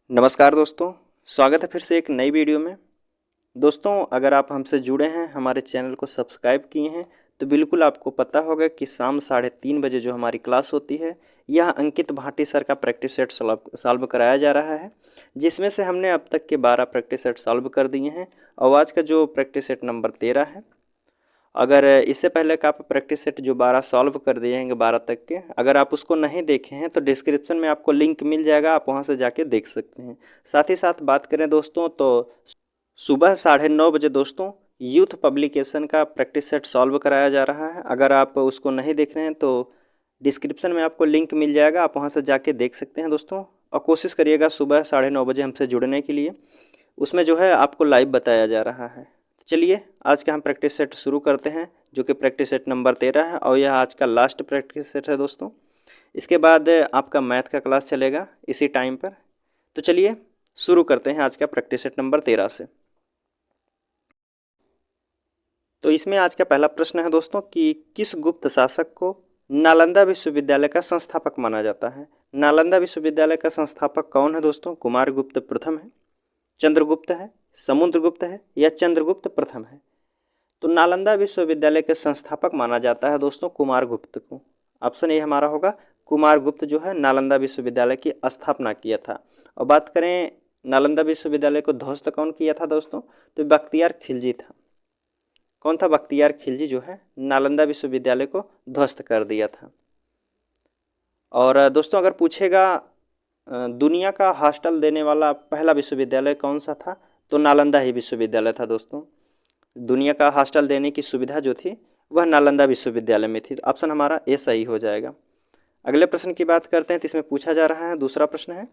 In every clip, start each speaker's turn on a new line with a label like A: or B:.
A: नमस्कार दोस्तों, स्वागत है फिर से एक नई वीडियो में। दोस्तों, अगर आप हमसे जुड़े हैं, हमारे चैनल को सब्सक्राइब किए हैं, तो बिल्कुल आपको पता होगा कि शाम 3:30 बजे जो हमारी क्लास होती है, यह अंकित भाटी सर का प्रैक्टिस सेट सॉल्व कराया जा रहा है, जिसमें से हमने अब तक के 12 प्रैक्टिस सेट सॉल्व कर दिए हैं और आज का जो प्रैक्टिस सेट नंबर 13 है। अगर इससे पहले का आप प्रैक्टिस सेट जो 12 सॉल्व कर दिए हैं 12 तक के, अगर आप उसको नहीं देखे हैं तो डिस्क्रिप्शन में आपको लिंक मिल जाएगा, आप वहां से जाके देख सकते हैं। साथ ही साथ बात करें दोस्तों तो सुबह 9:30 बजे दोस्तों यूथ पब्लिकेशन का प्रैक्टिस सेट सॉल्व कराया जा रहा है। अगर आप उसको नहीं देख रहे हैं तो डिस्क्रिप्शन में आपको लिंक मिल जाएगा, आप वहां से जाके देख सकते हैं दोस्तों। और कोशिश करिएगा सुबह 9:30 बजे हमसे जुड़ने के लिए, उसमें जो है आपको लाइव बताया जा रहा है। चलिए आज का हम प्रैक्टिस सेट शुरू करते हैं, जो कि प्रैक्टिस सेट नंबर 13 है और यह आज का लास्ट प्रैक्टिस सेट है दोस्तों। इसके बाद आपका मैथ का क्लास चलेगा इसी टाइम पर। तो चलिए शुरू करते हैं आज का प्रैक्टिस सेट नंबर 13 से। तो इसमें आज का पहला प्रश्न है दोस्तों कि किस गुप्त शासक को नालंदा विश्वविद्यालय का संस्थापक माना जाता है। नालंदा विश्वविद्यालय का संस्थापक कौन है दोस्तों? कुमारगुप्त प्रथम है, चंद्रगुप्त है, समुद्रगुप्त है या चंद्रगुप्त प्रथम है। तो नालंदा विश्वविद्यालय के संस्थापक माना जाता है दोस्तों कुमारगुप्त को। ऑप्शन ए हमारा होगा, कुमारगुप्त जो है नालंदा विश्वविद्यालय की स्थापना किया था। और बात करें नालंदा विश्वविद्यालय को ध्वस्त कौन किया था दोस्तों? तो बख्तियार खिलजी था। कौन था? बख्तियार खिलजी जो है नालंदा विश्वविद्यालय को ध्वस्त कर दिया था। और दोस्तों अगर पूछेगा दुनिया का हॉस्टल देने वाला पहला विश्वविद्यालय कौन सा था, तो नालंदा ही विश्वविद्यालय था दोस्तों। दुनिया का हॉस्टल देने की सुविधा जो थी वह नालंदा विश्वविद्यालय में थी। ऑप्शन हमारा ए सही हो जाएगा। अगले प्रश्न की बात करते हैं तो इसमें पूछा जा रहा है, दूसरा प्रश्न है,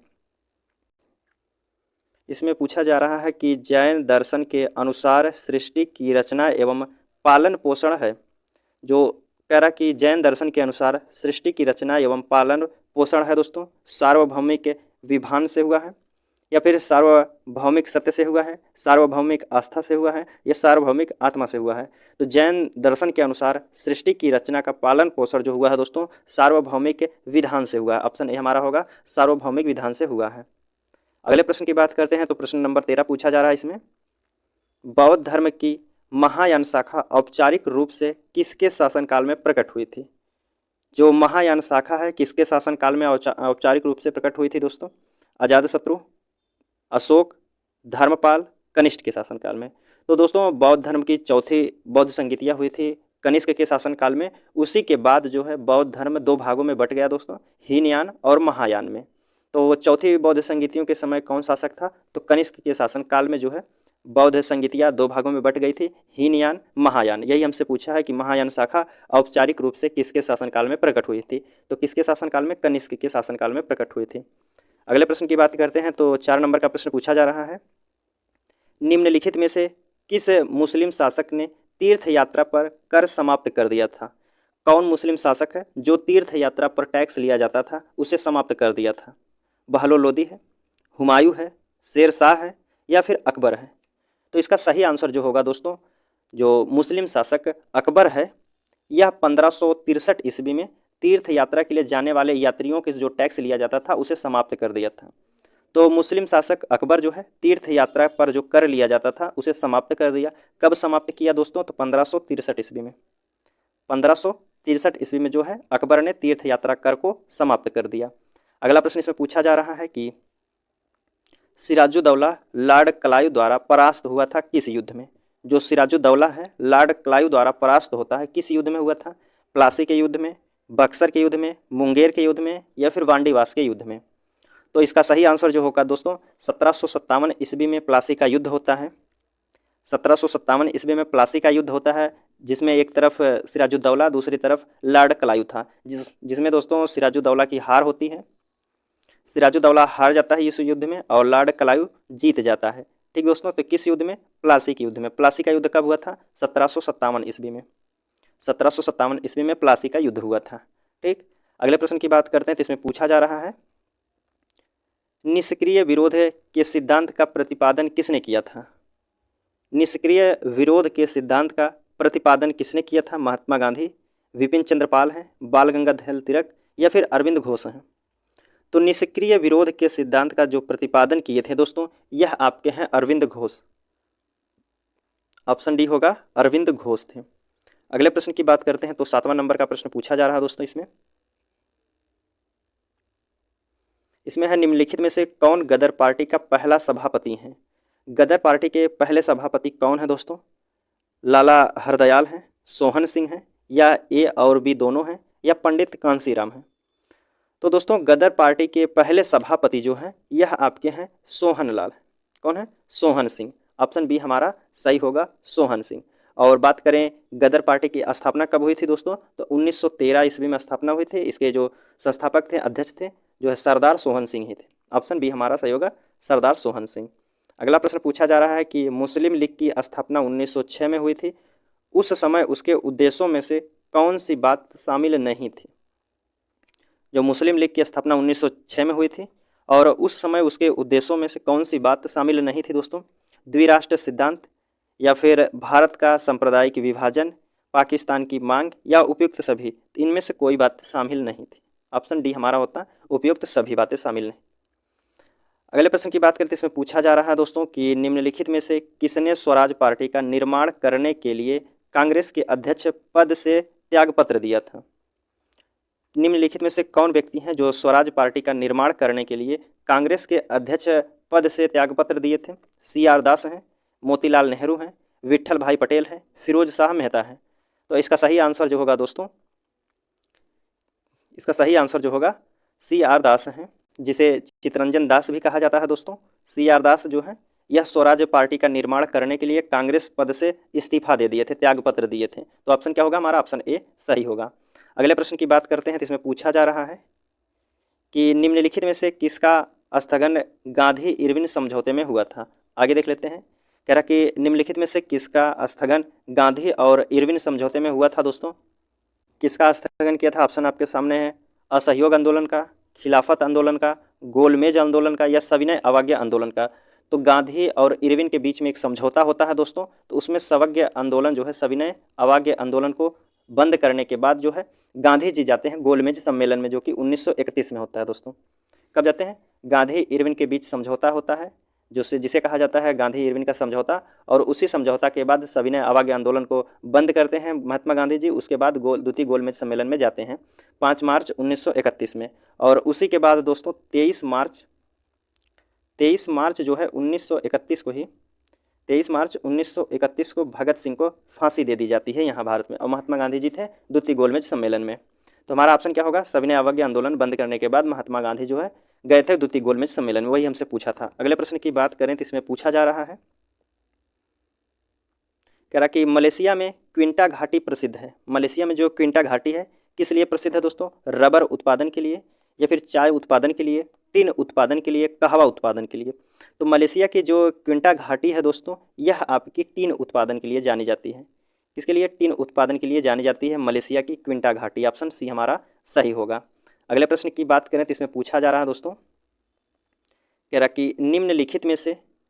A: इसमें पूछा जा रहा है कि जैन दर्शन के अनुसार सृष्टि की रचना एवं पालन पोषण है। जो कह रहा कि जैन दर्शन के अनुसार सृष्टि की रचना एवं पालन पोषण है दोस्तों सार्वभौमिक विभान से हुआ है, या फिर सार्वभौमिक सत्य से हुआ है, सार्वभौमिक आस्था से हुआ है, या सार्वभौमिक आत्मा से हुआ है। तो जैन दर्शन के अनुसार सृष्टि की रचना का पालन पोषण जो हुआ है दोस्तों सार्वभौमिक विधान से हुआ है। ऑप्शन ए हमारा होगा, सार्वभौमिक विधान से हुआ है। अगले प्रश्न की बात करते हैं तो प्रश्न नंबर 13 पूछा जा रहा है इसमें, बौद्ध धर्म की महायान शाखा औपचारिक रूप से किसके शासनकाल में प्रकट हुई थी? जो महायान शाखा है किसके शासनकाल में औपचारिक रूप से प्रकट हुई थी दोस्तों? अजातशत्रु, अशोक, धर्मपाल, कनिष्क के शासनकाल में। तो दोस्तों बौद्ध धर्म की चौथी बौद्ध संगीतियाँ हुई थी कनिष्क के शासनकाल में। उसी के बाद जो है बौद्ध धर्म दो भागों में बट गया दोस्तों, हीनयान और महायान में। तो चौथी बौद्ध संगीतियों के समय कौन शासक था? तो कनिष्क के शासनकाल में जो है बौद्ध संगीतियाँ दो भागों में बट गई थी, हीनयान, महायान। यही हमसे पूछा है कि महायान शाखा औपचारिक रूप से किसके शासनकाल में प्रकट हुई थी? तो किसके शासनकाल में? कनिष्क के शासनकाल में प्रकट हुई थी। अगले प्रश्न की बात करते हैं तो 4 नंबर का प्रश्न पूछा जा रहा है, निम्नलिखित में से किस मुस्लिम शासक ने तीर्थ यात्रा पर कर समाप्त कर दिया था? कौन मुस्लिम शासक है जो तीर्थ यात्रा पर टैक्स लिया जाता था उसे समाप्त कर दिया था? बहलो लोदी है, हुमायूं है, शेर शाह है या फिर अकबर है? तो इसका सही आंसर जो होगा दोस्तों, जो मुस्लिम शासक अकबर है, यह 1563 ईस्वी में तीर्थ यात्रा के लिए जाने वाले यात्रियों के जो टैक्स लिया जाता था उसे समाप्त कर दिया था। तो मुस्लिम शासक अकबर जो है तीर्थ यात्रा पर जो कर लिया जाता था उसे समाप्त कर दिया। कब समाप्त किया दोस्तों? तो 1563 ईस्वी में। 1563 ईस्वी में जो है अकबर ने तीर्थ यात्रा कर को समाप्त कर दिया। अगला प्रश्न इसमें पूछा जा रहा है कि सिराजुद्दौला लॉर्ड क्लाइव द्वारा परास्त हुआ था किस युद्ध में? जो सिराजुद्दौला है लॉर्ड क्लाइव द्वारा परास्त होता है किस युद्ध में हुआ था? प्लासी के युद्ध में, बक्सर के युद्ध में, मुंगेर के युद्ध में या फिर वांडीवास के युद्ध में? तो इसका सही आंसर जो होगा दोस्तों 1757 ईस्वी में प्लासी का युद्ध होता है। 1757 ईस्वी में प्लासी का युद्ध होता है, जिसमें एक तरफ सिराजुद्दौला दूसरी तरफ लॉर्ड क्लाइव था, जिसमें दोस्तों सिराजुद्दौला की हार होती है। सिराजुद्दौला हार जाता है इस युद्ध में और लॉर्ड क्लाइव जीत जाता है। ठीक दोस्तों, तो किस युद्ध में? प्लासी के युद्ध में। प्लासी का युद्ध कब हुआ था? 1757 ईस्वी में। 1757 ईस्वी में प्लासी का युद्ध हुआ था। ठीक, अगले प्रश्न की बात करते हैं तो इसमें पूछा जा रहा है, निष्क्रिय विरोध के सिद्धांत का प्रतिपादन किसने किया था? निष्क्रिय विरोध के सिद्धांत का प्रतिपादन किसने किया था? महात्मा गांधी, विपिन चंद्र पाल हैं, बाल गंगाधर तिलक या फिर अरविंद घोष हैं? तो निष्क्रिय विरोध के सिद्धांत का जो प्रतिपादन किए थे दोस्तों, यह आपके हैं अरविंद घोष। ऑप्शन डी होगा, अरविंद घोष थे। अगले प्रश्न की बात करते हैं तो 7वां नंबर का प्रश्न पूछा जा रहा है दोस्तों। इसमें है निम्नलिखित में से कौन गदर पार्टी का पहला सभापति है? गदर पार्टी के पहले सभापति कौन है दोस्तों? लाला हरदयाल हैं, सोहन सिंह हैं, या ए और बी दोनों हैं, या पंडित कांसीराम हैं? तो दोस्तों गदर पार्टी के पहले सभापति जो हैं यह आपके हैं सोहन लाल। कौन है? सोहन सिंह। ऑप्शन बी हमारा सही होगा, सोहन सिंह। और बात करें गदर पार्टी की स्थापना कब हुई थी दोस्तों, तो 1913 ईस्वी में स्थापना हुई थी। इसके जो संस्थापक थे, अध्यक्ष थे, जो है सरदार सोहन सिंह ही थे। ऑप्शन बी हमारा सही होगा, सरदार सोहन सिंह। अगला प्रश्न पूछा जा रहा है कि मुस्लिम लीग की स्थापना 1906 में हुई थी। उस समय उसके उद्देश्यों में से कौन सी बात शामिल नहीं थी? जो मुस्लिम लीग की स्थापना 1906 में हुई थी और उस समय उसके उद्देश्यों में से कौन सी बात शामिल नहीं थी दोस्तों? द्विराष्ट्र सिद्धांत, या फिर भारत का सांप्रदायिक विभाजन, पाकिस्तान की मांग, या उपयुक्त सभी? इनमें से कोई बात शामिल नहीं थी। ऑप्शन डी हमारा होता उपयुक्त सभी बातें शामिल नहीं। अगले प्रश्न की बात करते हैं। इसमें पूछा जा रहा है दोस्तों कि निम्नलिखित में से किसने स्वराज पार्टी का निर्माण करने के लिए कांग्रेस के अध्यक्ष पद से त्यागपत्र दिया था? निम्नलिखित में से कौन व्यक्ति हैं जो स्वराज पार्टी का निर्माण करने के लिए कांग्रेस के अध्यक्ष पद से त्यागपत्र दिए थे? CR दास हैं, मोतीलाल नेहरू हैं, विट्ठल भाई पटेल हैं, फिरोज शाह मेहता हैं? तो इसका सही आंसर जो होगा दोस्तों, इसका सही आंसर जो होगा CR दास हैं, जिसे चितरंजन दास भी कहा जाता है दोस्तों। CR दास जो है यह स्वराज पार्टी का निर्माण करने के लिए कांग्रेस पद से इस्तीफा दे दिए थे, त्यागपत्र दिए थे। तो ऑप्शन क्या होगा हमारा? ऑप्शन ए सही होगा। अगले प्रश्न की बात करते हैं तो इसमें पूछा जा रहा है कि निम्नलिखित में से किसका स्थगन गांधी इरविन समझौते में हुआ था? आगे देख लेते हैं। कह रहा कि निम्नलिखित में से किसका स्थगन गांधी और इरविन समझौते में हुआ था दोस्तों? किसका स्थगन किया था? ऑप्शन आपके सामने है, असहयोग आंदोलन का, खिलाफत आंदोलन का, गोलमेज आंदोलन का, या सविनय अवज्ञा आंदोलन का? तो गांधी और इरविन के बीच में एक समझौता होता है दोस्तों, तो उसमें सवज्ञ आंदोलन जो है, सविनय अवज्ञा आंदोलन को बंद करने के बाद जो है गांधी जी जाते हैं गोलमेज सम्मेलन में, जो कि 1931 में होता है दोस्तों। कब जाते हैं? गांधी इरविन के बीच समझौता होता है, जिसे कहा जाता है गांधी इरविन का समझौता, और उसी समझौता के बाद सविनय अवज्ञा आंदोलन को बंद करते हैं महात्मा गांधी जी। उसके बाद द्वितीय गोलमेज सम्मेलन में जाते हैं 5 मार्च 1931 में। और उसी के बाद दोस्तों 23 मार्च जो है 1931 को ही 23 मार्च 1931 को भगत सिंह को फांसी दे दी जाती है यहाँ भारत में, और महात्मा गांधी जी थे द्वितीय गोलमेज सम्मेलन में। तो हमारा ऑप्शन क्या होगा? सविनय अवज्ञा आंदोलन बंद करने के बाद महात्मा गांधी जो है गए थे द्वितीय गोलमेज सम्मेलन में, वही हमसे पूछा था। अगले प्रश्न की बात करें तो इसमें पूछा जा रहा है, कह रहा कि मलेशिया में क्विंटा घाटी प्रसिद्ध है। मलेशिया में जो क्विंटा घाटी है किस लिए प्रसिद्ध है दोस्तों? रबर उत्पादन के लिए, या फिर चाय उत्पादन के लिए, टिन उत्पादन के लिए, कहवा उत्पादन के लिए? तो मलेशिया की जो क्विंटा घाटी है दोस्तों, यह आपकी टिन उत्पादन के लिए जानी जाती है। किसके लिए? टिन उत्पादन के लिए जानी जाती है मलेशिया की क्विंटा घाटी। ऑप्शन सी हमारा सही होगा। अगले प्रश्न की बात करें तो इसमें पूछा जा रहा है दोस्तों, कह रहा कि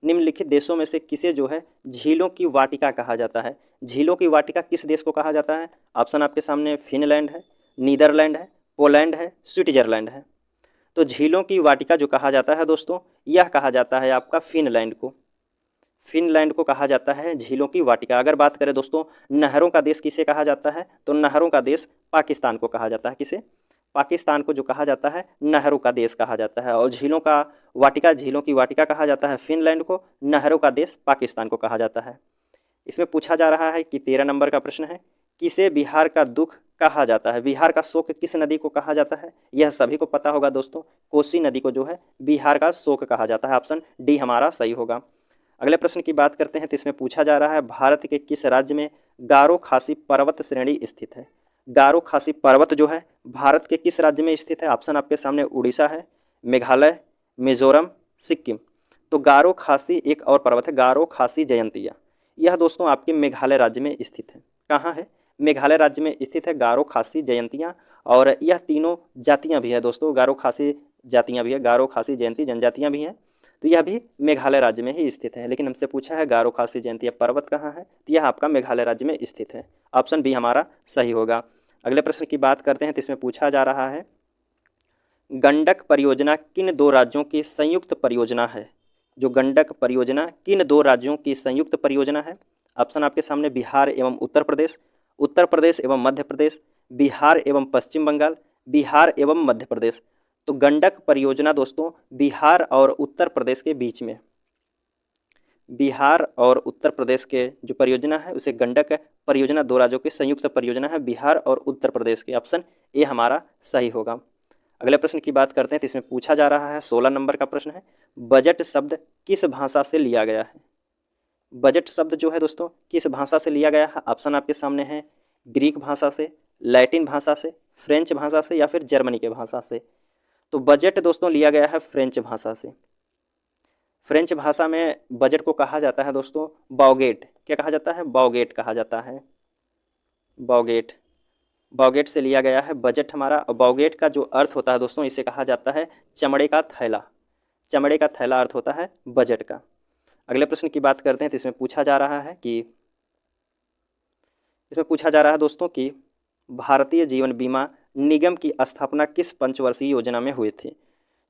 A: निम्नलिखित देशों में से किसे जो है झीलों की वाटिका कहा जाता है? झीलों की वाटिका किस देश को कहा जाता है? ऑप्शन आपके सामने फिनलैंड है, नीदरलैंड है, पोलैंड है, स्विट्जरलैंड है। तो झीलों की वाटिका जो कहा जाता है दोस्तों, यह कहा जाता है आपका फिनलैंड को। फिनलैंड को कहा जाता है झीलों की वाटिका। अगर बात करें दोस्तों नहरों का देश किसे कहा जाता है, तो नहरों का देश पाकिस्तान को कहा जाता है। किसे? पाकिस्तान को जो कहा जाता है नहरों का देश कहा जाता है। और झीलों की वाटिका कहा जाता है फिनलैंड को, नहरों का देश पाकिस्तान को कहा जाता है। इसमें पूछा जा रहा है कि 13 नंबर का प्रश्न है, किसे बिहार का दुख कहा जाता है? बिहार का शोक किस नदी को कहा जाता है? यह सभी को पता होगा दोस्तों, कोसी नदी को जो है बिहार का शोक कहा जाता है। ऑप्शन डी हमारा सही होगा। अगले प्रश्न की बात करते हैं तो इसमें पूछा जा रहा है, भारत के किस राज्य में गारो खासी पर्वत श्रेणी स्थित है? गारो खासी पर्वत जो है भारत के किस राज्य में स्थित है? ऑप्शन आपके सामने उड़ीसा है, मेघालय, मिजोरम, सिक्किम। तो गारो खासी एक और पर्वत है, गारो खासी जयंतिया। यह दोस्तों आपके मेघालय राज्य में स्थित है। कहाँ है? मेघालय राज्य में स्थित है गारो खासी जयंतिया। और यह तीनों जातियाँ भी है दोस्तों, गारो खासी जातियाँ भी है, गारो खासी जयंती जनजातियाँ भी हैं। तो यह भी मेघालय राज्य में ही स्थित है। लेकिन हमसे पूछा है गारो खासी जयंतिया पर्वत कहाँ है, तो यह आपका मेघालय राज्य में स्थित है। ऑप्शन बी हमारा सही होगा। अगले प्रश्न की बात करते हैं तो इसमें पूछा जा रहा है, गंडक परियोजना किन दो राज्यों की संयुक्त परियोजना है? जो गंडक परियोजना किन दो राज्यों की संयुक्त परियोजना है? ऑप्शन आपके सामने बिहार एवं उत्तर प्रदेश एवं मध्य प्रदेश, बिहार एवं पश्चिम बंगाल, बिहार एवं मध्य प्रदेश। तो गंडक परियोजना दोस्तों बिहार और उत्तर प्रदेश के बीच में, बिहार और उत्तर प्रदेश के जो परियोजना है उसे गंडक परियोजना दो राज्यों की संयुक्त परियोजना है, बिहार और उत्तर प्रदेश की। ऑप्शन ए हमारा सही होगा। अगले प्रश्न की बात करते हैं तो इसमें पूछा जा रहा है 16 नंबर का प्रश्न है, बजट शब्द किस भाषा से लिया गया है? बजट शब्द जो है दोस्तों किस भाषा से लिया गया है? ऑप्शन आपके सामने है ग्रीक भाषा से, लैटिन भाषा से, फ्रेंच भाषा से या फिर जर्मनी के भाषा से। तो बजट दोस्तों लिया गया है फ्रेंच भाषा से। फ्रेंच भाषा में बजट को कहा जाता है दोस्तों बाउगेट। क्या कहा जाता है? बाउगेट कहा जाता है। बाउगेट, बाउगेट से लिया गया है बजट हमारा। और बाउगेट का जो अर्थ होता है दोस्तों इसे कहा जाता है चमड़े का थैला। चमड़े का थैला अर्थ होता है बजट का। अगले प्रश्न की बात करते हैं तो इसमें पूछा जा रहा है दोस्तों कि भारतीय जीवन बीमा निगम की स्थापना किस पंचवर्षीय योजना में हुई थी?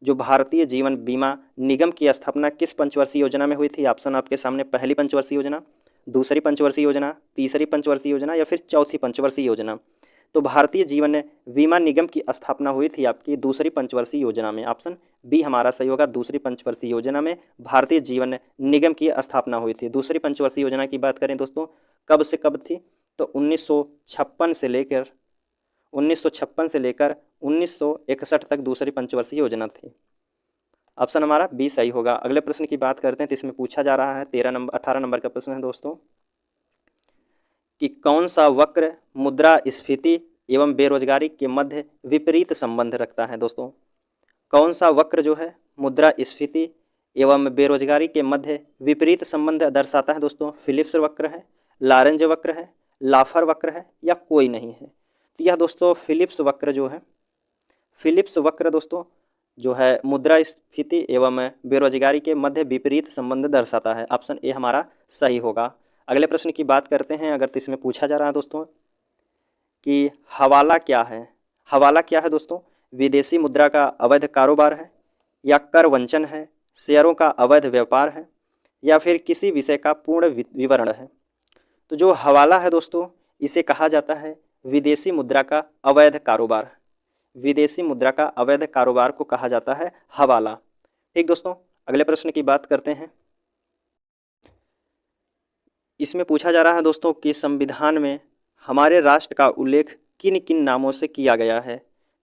A: जो भारतीय जीवन बीमा निगम की स्थापना किस पंचवर्षीय योजना में हुई थी? ऑप्शन आपके सामने पहली पंचवर्षीय योजना, दूसरी पंचवर्षीय योजना, तीसरी पंचवर्षीय योजना या फिर चौथी पंचवर्षीय योजना। तो भारतीय जीवन बीमा निगम की स्थापना हुई थी आपकी दूसरी पंचवर्षीय योजना में। ऑप्शन बी हमारा सही होगा। दूसरी पंचवर्षीय योजना में भारतीय जीवन निगम की स्थापना हुई थी। दूसरी पंचवर्षीय योजना की बात करें दोस्तों कब से कब थी? तो 1956 से लेकर 1961 तक दूसरी पंचवर्षीय योजना थी। ऑप्शन हमारा बी सही होगा। अगले प्रश्न की बात करते हैं तो इसमें पूछा जा रहा है 18 नंबर का प्रश्न है दोस्तों कि कौन सा वक्र मुद्रास्फीति एवं बेरोजगारी के मध्य विपरीत संबंध रखता है? दोस्तों कौन सा वक्र जो है मुद्रास्फीति एवं बेरोजगारी के मध्य विपरीत संबंध दर्शाता है? दोस्तों फिलिप्स वक्र है, लॉरेंज वक्र है, लाफर वक्र है या कोई नहीं है? तो यह दोस्तों फिलिप्स वक्र जो है, फिलिप्स वक्र दोस्तों जो है मुद्रास्फीति एवं बेरोजगारी के मध्य विपरीत संबंध दर्शाता है। ऑप्शन ए हमारा सही होगा। अगले प्रश्न की बात करते हैं अगर तो इसमें पूछा जा रहा है दोस्तों कि हवाला क्या है? हवाला क्या है दोस्तों? विदेशी मुद्रा का अवैध कारोबार है या कर वंचन है, शेयरों का अवैध व्यापार है या फिर किसी विषय का पूर्ण विवरण है? तो जो हवाला है दोस्तों इसे कहा जाता है विदेशी मुद्रा का अवैध कारोबार। विदेशी मुद्रा का अवैध कारोबार को कहा जाता है हवाला। ठीक दोस्तों, अगले प्रश्न की बात करते हैं। इसमें पूछा जा रहा है दोस्तों कि संविधान में हमारे राष्ट्र का उल्लेख किन किन नामों से किया गया है?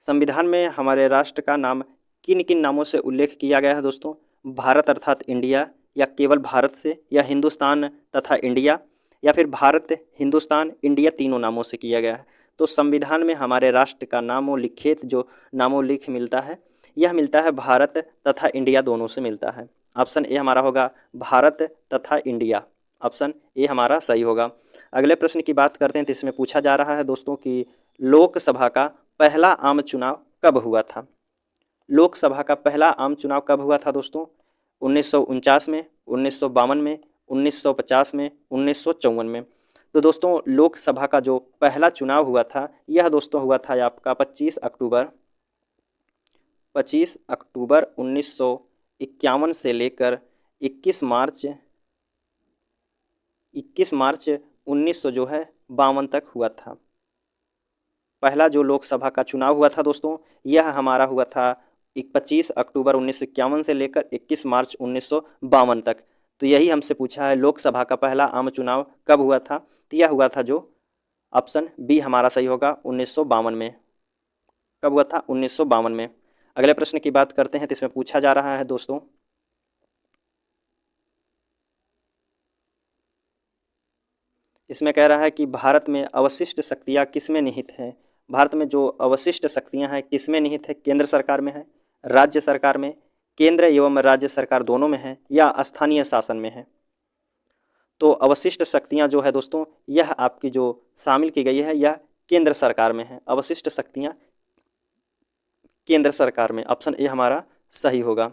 A: संविधान में हमारे राष्ट्र का नाम किन किन नामों से उल्लेख किया गया है दोस्तों? भारत अर्थात इंडिया, या केवल भारत से, या हिंदुस्तान तथा इंडिया, या फिर भारत, हिंदुस्तान, इंडिया तीनों नामों से किया गया है। तो संविधान में हमारे राष्ट्र का नामोल्लिखित जो नामोल्लेख मिलता है यह मिलता है भारत तथा इंडिया दोनों से मिलता है। ऑप्शन ए हमारा होगा भारत तथा इंडिया। ऑप्शन ए हमारा सही होगा। अगले प्रश्न की बात करते हैं तो इसमें पूछा जा रहा है दोस्तों कि लोकसभा का पहला आम चुनाव कब हुआ था? लोकसभा का पहला आम चुनाव कब हुआ था दोस्तों? 1949 में, 1952 में, 1950 में, 1954 में। तो दोस्तों लोकसभा का जो पहला चुनाव हुआ था यह दोस्तों हुआ था आपका 25 अक्टूबर 1951 से लेकर 21 मार्च 1900 जो है 52 तक हुआ था। पहला जो लोकसभा का चुनाव हुआ था दोस्तों यह हमारा हुआ था 25 अक्टूबर 1951 से लेकर 21 मार्च 1952 तक। तो यही हमसे पूछा है लोकसभा का पहला आम चुनाव कब हुआ था? तो यह हुआ था जो ऑप्शन बी हमारा सही होगा 1952 में। कब हुआ था? 1952 में। अगले प्रश्न की बात करते हैं तो इसमें पूछा जा रहा है दोस्तों इसमें कह रहा है कि भारत में अवशिष्ट शक्तियाँ किसमें निहित हैं? भारत में जो अवशिष्ट शक्तियाँ हैं किसमें निहित है? केंद्र सरकार में है, राज्य सरकार में, केंद्र एवं राज्य सरकार दोनों में है या स्थानीय शासन में है? तो अवशिष्ट शक्तियाँ जो है दोस्तों यह आपकी जो शामिल की गई है यह केंद्र सरकार में है। अवशिष्ट शक्तियाँ केंद्र सरकार में। ऑप्शन ए हमारा सही होगा।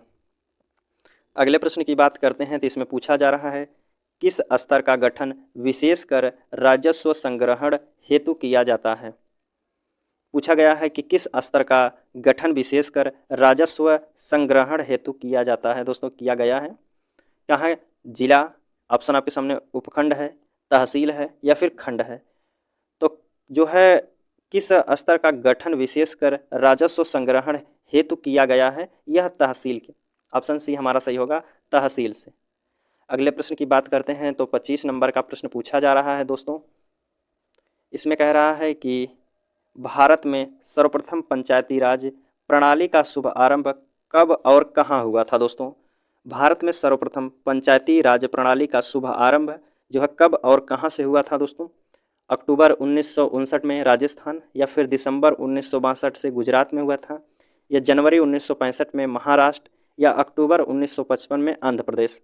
A: अगले प्रश्न की बात करते हैं तो इसमें पूछा जा रहा है किस स्तर का गठन विशेषकर राजस्व संग्रहण हेतु किया जाता है? पूछा गया है कि किस स्तर का गठन विशेषकर राजस्व संग्रहण हेतु किया जाता है दोस्तों, किया गया है। क्या है? जिला, ऑप्शन आपके सामने उपखंड है, तहसील है या फिर खंड है। तो जो है किस स्तर का गठन विशेषकर राजस्व संग्रहण हेतु किया गया है, यह तहसील के। ऑप्शन सी हमारा सही होगा, तहसील से। अगले प्रश्न की बात करते हैं तो 25 नंबर का प्रश्न पूछा जा रहा है दोस्तों। इसमें कह रहा है कि भारत में सर्वप्रथम पंचायती राज प्रणाली का शुभारंभ कब और कहाँ हुआ था दोस्तों? भारत में सर्वप्रथम पंचायती राज प्रणाली का शुभारंभ जो है कब और कहाँ से हुआ था दोस्तों? अक्टूबर 1959 में राजस्थान, या फिर दिसंबर 1962 से गुजरात में हुआ था, या जनवरी 1965 में महाराष्ट्र, या अक्टूबर 1955 में आंध्र प्रदेश।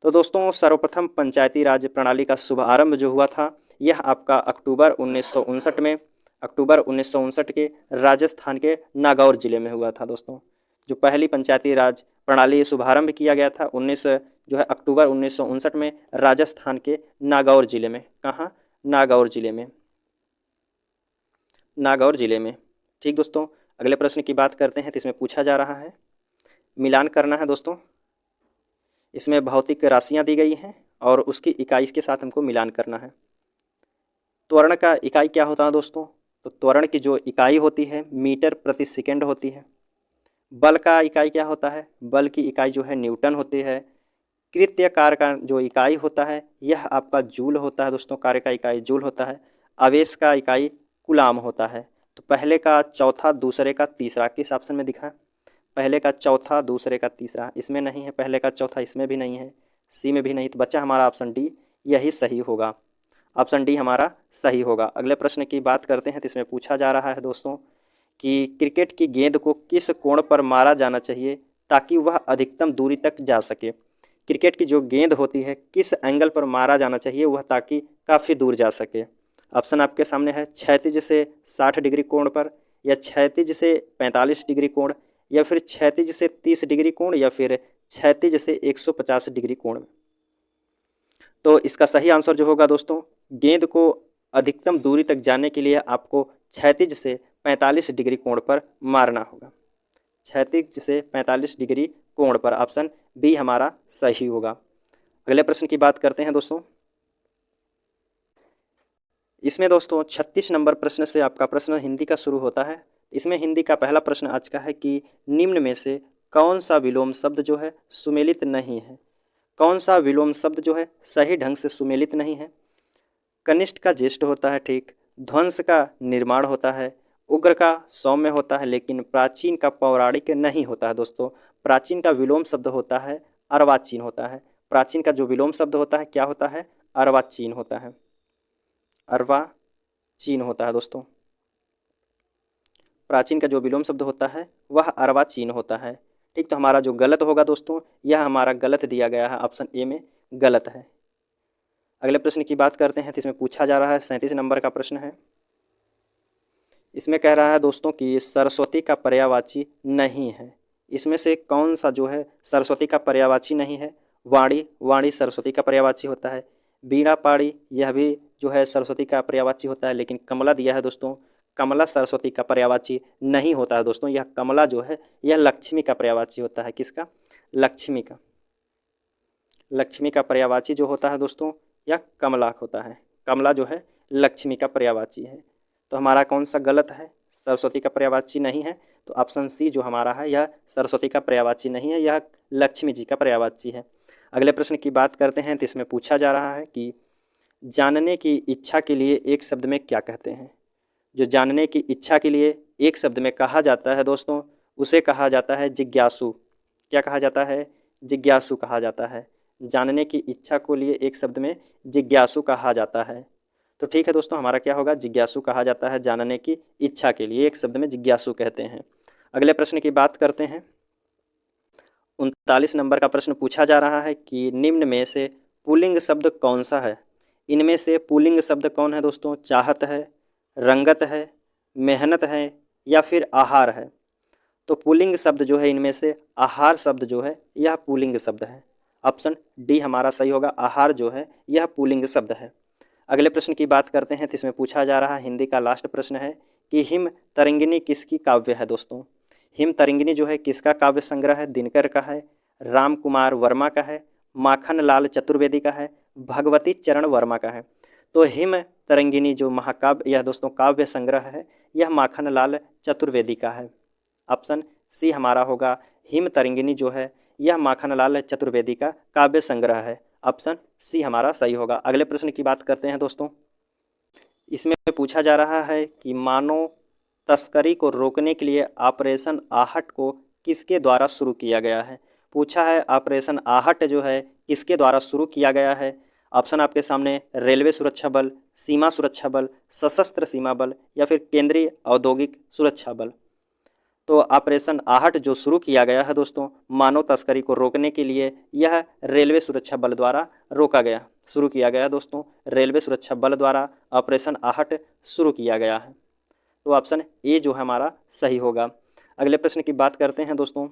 A: तो दोस्तों सर्वप्रथम पंचायती राज प्रणाली का शुभारंभ जो हुआ था यह आपका अक्टूबर 1959 में, अक्टूबर 1959 के राजस्थान के नागौर जिले में हुआ था दोस्तों। जो पहली पंचायती राज प्रणाली शुभारंभ किया गया था जो है अक्टूबर 1959 में राजस्थान के नागौर जिले में। कहाँ? नागौर जिले में, नागौर जिले में। ठीक दोस्तों, अगले प्रश्न की बात करते हैं तो इसमें पूछा जा रहा है, मिलान करना है दोस्तों। इसमें भौतिक राशियां दी गई हैं और उसकी इकाई के साथ हमको मिलान करना है। त्वरण का इकाई क्या होता है दोस्तों? तो त्वरण की जो इकाई होती है मीटर प्रति सेकेंड होती है। बल का इकाई क्या होता है? बल की इकाई जो है न्यूटन होती है। कृत्य कार्य का जो इकाई होता है यह आपका जूल होता है दोस्तों, कार्य का इकाई जूल होता है। आवेश का इकाई कूलाम होता है। तो पहले का चौथा, दूसरे का तीसरा किस ऑप्शन में दिखा? पहले का चौथा, दूसरे का तीसरा, इसमें नहीं है। पहले का चौथा इसमें भी नहीं है, सी में भी नहीं। तो बच्चा हमारा ऑप्शन डी यही सही होगा, ऑप्शन डी हमारा सही होगा। अगले प्रश्न की बात करते हैं तो इसमें पूछा जा रहा है दोस्तों कि क्रिकेट की गेंद को किस कोण पर मारा जाना चाहिए ताकि वह अधिकतम दूरी तक जा सके? क्रिकेट की जो गेंद होती है किस एंगल पर मारा जाना चाहिए वह ताकि काफ़ी दूर जा सके? ऑप्शन आपके सामने है, क्षैतिज से 60 डिग्री कोण पर, या क्षैतिज से 45 डिग्री कोण, या फिर क्षैतिज से 30 डिग्री कोण, या फिर क्षैतिज से 150 डिग्री कोण में। तो इसका सही आंसर जो होगा दोस्तों, गेंद को अधिकतम दूरी तक जाने के लिए आपको क्षैतिज से 45 डिग्री कोण पर मारना होगा, क्षैतिज से 45 डिग्री कोण पर। ऑप्शन बी हमारा सही होगा। अगले प्रश्न की बात करते हैं दोस्तों। इसमें दोस्तों 36 नंबर प्रश्न से आपका प्रश्न हिंदी का शुरू होता है। इसमें हिंदी का पहला प्रश्न आज का है कि निम्न में से कौन सा विलोम शब्द जो है सुमेलित नहीं है? कौन सा विलोम शब्द जो है सही ढंग से सुमेलित नहीं है? कनिष्ठ का ज्येष्ठ होता है, ठीक। ध्वंस का निर्माण होता है। उग्र का सौम्य होता है, लेकिन प्राचीन का पौराणिक नहीं होता है दोस्तों। प्राचीन का विलोम शब्द होता है अर्वाचीन होता है। प्राचीन का जो विलोम शब्द होता है क्या होता है? अर्वाचीन होता है, अर्वाचीन होता है दोस्तों। प्राचीन का जो विलोम शब्द होता है वह अर्वाचीन होता है, ठीक। तो हमारा जो गलत होगा दोस्तों यह हमारा गलत दिया गया है, ऑप्शन ए में गलत है। अगले प्रश्न की बात करते हैं तो इसमें पूछा जा रहा है 37 नंबर का प्रश्न है। इसमें कह रहा है दोस्तों कि सरस्वती का पर्यायवाची नहीं है। इसमें से कौन सा जो है सरस्वती का पर्यायवाची नहीं है? वाणी, वाणी सरस्वती का पर्यायवाची होता है। बीणा पाणी यह भी जो है सरस्वती का पर्यायवाची होता है, लेकिन कमला दिया है दोस्तों, कमला सरस्वती का पर्यायवाची नहीं होता है दोस्तों। यह कमला जो है यह लक्ष्मी का पर्यायवाची होता है। किसका? लक्ष्मी का। लक्ष्मी का पर्यायवाची जो होता है दोस्तों यह कमला होता है। कमला जो है लक्ष्मी का पर्यायवाची है। तो हमारा कौन सा गलत है? सरस्वती का पर्यायवाची नहीं है। तो ऑप्शन सी जो हमारा है यह सरस्वती का पर्यायवाची नहीं है, यह लक्ष्मी जी का पर्यायवाची है। अगले प्रश्न की बात करते हैं तो इसमें पूछा जा रहा है कि जानने की इच्छा के लिए एक शब्द में क्या कहते हैं? जो जानने की इच्छा के लिए एक शब्द में कहा जाता है दोस्तों उसे कहा जाता है जिज्ञासु। क्या कहा जाता है? जिज्ञासु कहा जाता है। जानने की इच्छा को लिए एक शब्द में जिज्ञासु कहा जाता है। तो ठीक है दोस्तों, हमारा क्या होगा? जिज्ञासु कहा जाता है जानने की इच्छा के लिए एक शब्द में जिज्ञासु कहते हैं। अगले प्रश्न की बात करते हैं। 39 नंबर का प्रश्न पूछा जा रहा है कि निम्न में से पुल्लिंग शब्द कौन सा है? इनमें से पुल्लिंग शब्द कौन है दोस्तों? चाहत है, रंगत है, मेहनत है, या फिर आहार है? तो पुल्लिंग शब्द जो है इनमें से आहार शब्द जो है यह पुल्लिंग शब्द है। ऑप्शन डी हमारा सही होगा, आहार जो है यह पुल्लिंग शब्द है। अगले प्रश्न की बात करते हैं तो इसमें पूछा जा रहा है, हिंदी का लास्ट प्रश्न है कि हिम तरंगिनी किसकी काव्य है दोस्तों। हिम तरंगिनी जो है किसका काव्य संग्रह है, दिनकर का है, राम कुमार वर्मा का है, माखन लाल चतुर्वेदी का है, भगवती चरण वर्मा का है। तो हिम तरंगिनी जो महाकाव्य यह दोस्तों काव्य संग्रह है, यह माखन लाल चतुर्वेदी का है। ऑप्शन सी हमारा होगा, हिम तरंगिनी जो है यह माखन लाल चतुर्वेदी का काव्य संग्रह है। ऑप्शन सी हमारा सही होगा। अगले प्रश्न की बात करते हैं दोस्तों। इसमें पूछा जा रहा है कि मानव तस्करी को रोकने के लिए ऑपरेशन आहट को किसके द्वारा शुरू किया गया है। पूछा है ऑपरेशन आहट जो है किसके द्वारा शुरू किया गया है। ऑप्शन आपके सामने रेलवे सुरक्षा बल, सीमा सुरक्षा बल, सशस्त्र सीमा बल या फिर केंद्रीय औद्योगिक सुरक्षा बल। तो ऑपरेशन आहट जो शुरू किया गया है दोस्तों मानव तस्करी को रोकने के लिए, यह रेलवे सुरक्षा बल द्वारा रोका गया, शुरू किया गया दोस्तों। रेलवे सुरक्षा बल द्वारा ऑपरेशन आहट शुरू किया गया है। तो ऑप्शन ए जो है हमारा सही होगा। अगले प्रश्न की बात करते हैं दोस्तों।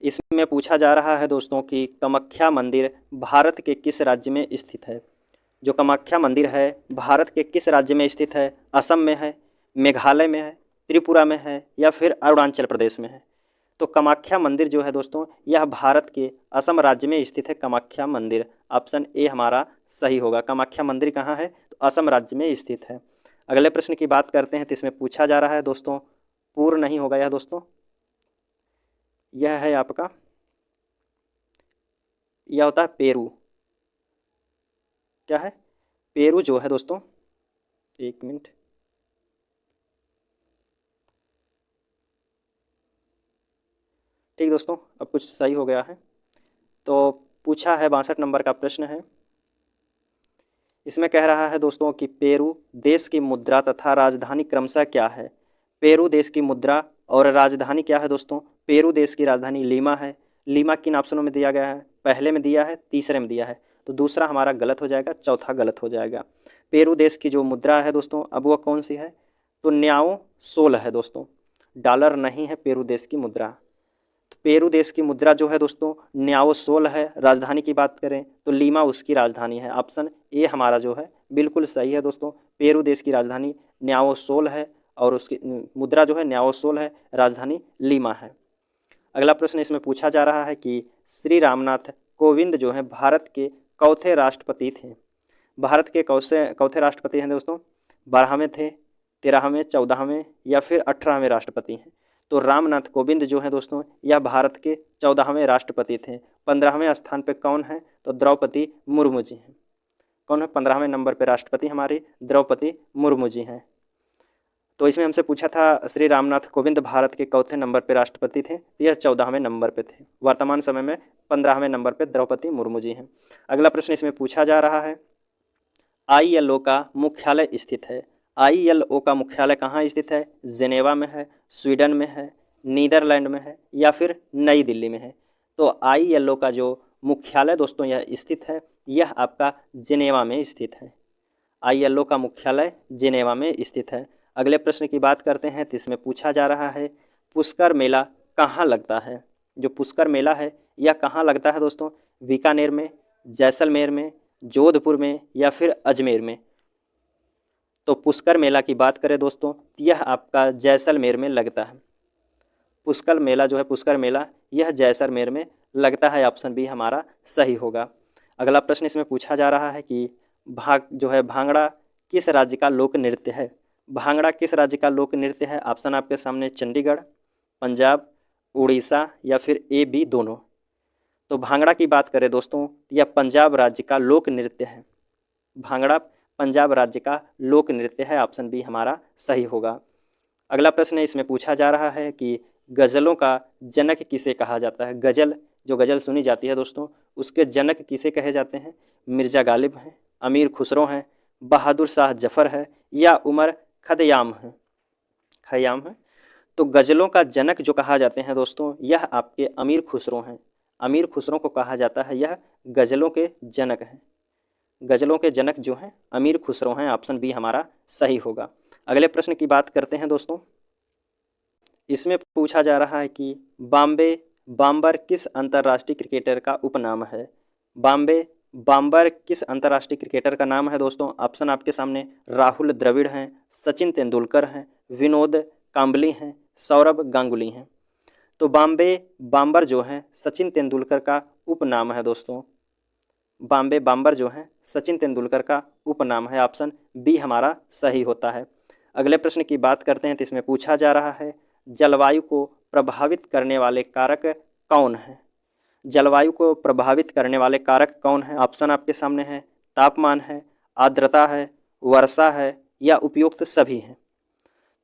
A: इसमें पूछा जा रहा है दोस्तों कि कामाख्या मंदिर भारत के किस राज्य में स्थित है। जो कामाख्या मंदिर है भारत के किस राज्य में स्थित है। असम में है, मेघालय में है, त्रिपुरा में है या फिर अरुणाचल प्रदेश में है। तो कामाख्या मंदिर जो है दोस्तों यह भारत के असम राज्य में स्थित है। कामाख्या मंदिर ऑप्शन ए हमारा सही होगा। कामाख्या मंदिर कहाँ है, तो असम राज्य में स्थित है। अगले प्रश्न की बात करते हैं। तो इसमें पूछा जा रहा है दोस्तों, पूर्ण नहीं होगा यह दोस्तों, यह है आपका, यह होता है पेरू। क्या है, पेरू जो है दोस्तों, एक मिनट, ठीक दोस्तों, अब कुछ सही हो गया है। तो पूछा है 62 नंबर का प्रश्न है। इसमें कह रहा है दोस्तों कि पेरू देश की मुद्रा तथा राजधानी क्रमशः क्या है। पेरू देश की मुद्रा और राजधानी क्या है दोस्तों। पेरू देश की राजधानी लीमा है। लीमा किन ऑप्शनों में दिया गया है, पहले में दिया है, तीसरे में दिया है। तो दूसरा हमारा गलत हो जाएगा, चौथा गलत हो जाएगा। पेरू देश की जो मुद्रा है दोस्तों, अब वह कौन सी है, तो न्याओ सोल है दोस्तों, डॉलर नहीं है पेरू देश की मुद्रा। तो पेरू देश की मुद्रा जो है दोस्तों न्याओ सोल है। राजधानी की बात करें तो लीमा उसकी राजधानी है। ऑप्शन ए हमारा जो है बिल्कुल सही है दोस्तों। पेरू देश की राजधानी न्याओ सोल है और उसकी मुद्रा जो है न्याओ सोल है, राजधानी लीमा है। अगला प्रश्न इसमें पूछा जा रहा है कि श्री रामनाथ कोविंद जो है भारत के चौथे राष्ट्रपति थे। भारत के चौथे राष्ट्रपति हैं दोस्तों, 12वें थे, 13वें, 14वें या फिर 18वें राष्ट्रपति हैं। तो रामनाथ कोविंद जो हैं दोस्तों यह भारत के 14वें राष्ट्रपति थे। 15वें स्थान पे कौन है, तो द्रौपदी मुर्मू जी हैं। कौन है 15वें नंबर पे राष्ट्रपति, हमारी द्रौपदी मुर्मू जी हैं। तो इसमें हमसे पूछा था श्री रामनाथ कोविंद भारत के चौथे नंबर पे राष्ट्रपति थे, यह 14वें नंबर पे थे। वर्तमान समय में 15वें नंबर पे द्रौपदी मुर्मू जी हैं। अगला प्रश्न इसमें पूछा जा रहा है, ILO का मुख्यालय स्थित है। ILO का मुख्यालय कहाँ स्थित है, जेनेवा में है, स्वीडन में है, नीदरलैंड में है या फिर नई दिल्ली में है। तो ILO का जो मुख्यालय दोस्तों यह स्थित है, यह आपका जेनेवा में स्थित है। ILO का मुख्यालय जेनेवा में स्थित है। अगले प्रश्न की बात करते हैं। तो इसमें पूछा जा रहा है पुष्कर मेला कहाँ लगता है। जो पुष्कर मेला है यह कहाँ लगता है दोस्तों, बीकानेर में, जैसलमेर में, जोधपुर में या फिर अजमेर में। तो पुष्कर मेला की बात करें दोस्तों, यह आपका जैसलमेर में लगता है। पुष्कर मेला जो है, पुष्कर मेला यह जैसलमेर में लगता है। ऑप्शन बी हमारा सही होगा। अगला प्रश्न इसमें पूछा जा रहा है कि भांगड़ा किस राज्य का लोक नृत्य है। भांगड़ा किस राज्य का लोक नृत्य है। ऑप्शन आपके सामने चंडीगढ़, पंजाब, उड़ीसा या फिर ए बी दोनों। तो भांगड़ा की बात करें दोस्तों, यह पंजाब राज्य का लोक नृत्य है। भांगड़ा पंजाब राज्य का लोक नृत्य है। ऑप्शन बी हमारा सही होगा। अगला प्रश्न इसमें पूछा जा रहा है कि गज़लों का जनक किसे कहा जाता है। गज़ल, जो गज़ल सुनी जाती है दोस्तों, उसके जनक किसे कहे जाते हैं। मिर्ज़ा गालिब हैं, अमीर खुसरो हैं, बहादुर शाह जफ़र है या उमर खयाम है। तो गज़लों का जनक जो कहा जाते हैं दोस्तों, यह आपके अमीर खुसरो हैं। अमीर खुसरो को कहा जाता है, यह गज़लों के जनक हैं। गज़लों के जनक जो हैं अमीर खुसरो हैं। ऑप्शन बी हमारा सही होगा। अगले प्रश्न की बात करते हैं दोस्तों। इसमें पूछा जा रहा है कि बाम्बर किस अंतर्राष्ट्रीय क्रिकेटर का उपनाम है। बाम्बर किस अंतर्राष्ट्रीय क्रिकेटर का नाम है दोस्तों? ऑप्शन आपके सामने राहुल द्रविड़ हैं, सचिन तेंदुलकर हैं, विनोद कांबली हैं, सौरभ गांगुली हैं। तो बाम्बर जो हैं सचिन तेंदुलकर का उपनाम है दोस्तों। बाम्बर जो हैं सचिन तेंदुलकर का उपनाम है। ऑप्शन बी हमारा सही होता है। अगले प्रश्न की बात करते हैं तो इसमें पूछा जा रहा है जलवायु को प्रभावित करने वाले कारक कौन हैं? जलवायु को प्रभावित करने वाले कारक कौन हैं? ऑप्शन आपके सामने है, तापमान है, आर्द्रता है, वर्षा है या उपयुक्त सभी हैं।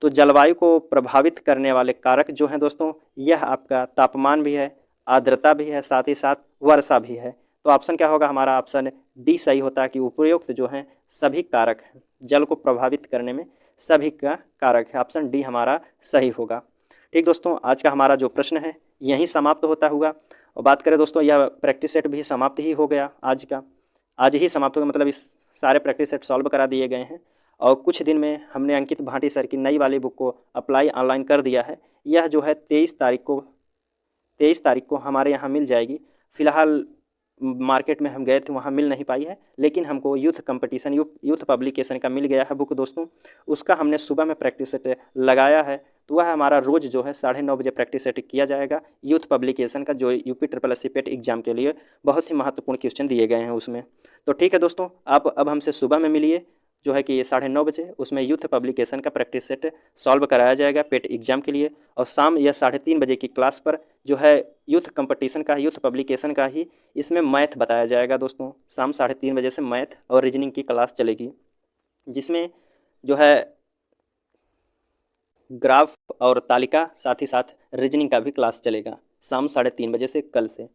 A: तो जलवायु को प्रभावित करने वाले कारक जो हैं दोस्तों, यह आपका तापमान भी है, आर्द्रता भी है, साथ ही साथ वर्षा भी है। तो ऑप्शन क्या होगा हमारा? ऑप्शन डी सही होता है कि उपयुक्त जो हैं सभी कारक हैं, जल को प्रभावित करने में सभी का कारक है। ऑप्शन डी हमारा सही होगा। ठीक दोस्तों, आज का हमारा जो प्रश्न है यहीं समाप्त होता हुआ। और बात करें दोस्तों, यह प्रैक्टिस सेट भी समाप्त ही हो गया आज का, आज ही समाप्त हो गया, मतलब इस सारे प्रैक्टिस सेट सॉल्व करा दिए गए हैं। और कुछ दिन में हमने अंकित भाटी सर की नई वाली बुक को अप्लाई ऑनलाइन कर दिया है। यह जो है 23 तारीख को हमारे यहाँ मिल जाएगी। फ़िलहाल मार्केट में हम गए थे, वहाँ मिल नहीं पाई है, लेकिन हमको यूथ कंपटीशन यूथ पब्लिकेशन का मिल गया है बुक दोस्तों। उसका हमने सुबह में प्रैक्टिस सेट लगाया है, तो वह हमारा रोज़ जो है 9:30 बजे प्रैक्टिस सेट किया जाएगा यूथ पब्लिकेशन का, जो यूपी SSC पेट एग्जाम के लिए बहुत ही महत्वपूर्ण क्वेश्चन दिए गए हैं उसमें। तो ठीक है दोस्तों, आप अब हमसे सुबह में मिलिए, जो है कि 9:30 बजे, उसमें यूथ पब्लिकेशन का प्रैक्टिस सेट सॉल्व कराया जाएगा पेट एग्जाम के लिए। और शाम या 3:30 बजे की क्लास पर जो है यूथ कंपटीशन का, यूथ पब्लिकेशन का ही इसमें मैथ बताया जाएगा दोस्तों। शाम 3:30 बजे से मैथ और रीजनिंग की क्लास चलेगी, जिसमें जो है ग्राफ और तालिका, साथ ही साथ रीजनिंग का भी क्लास चलेगा शाम 3:30 बजे से कल से।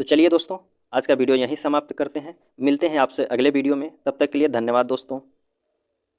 A: तो चलिए दोस्तों, आज का वीडियो यहीं समाप्त करते हैं। मिलते हैं आपसे अगले वीडियो में, तब तक के लिए धन्यवाद दोस्तों।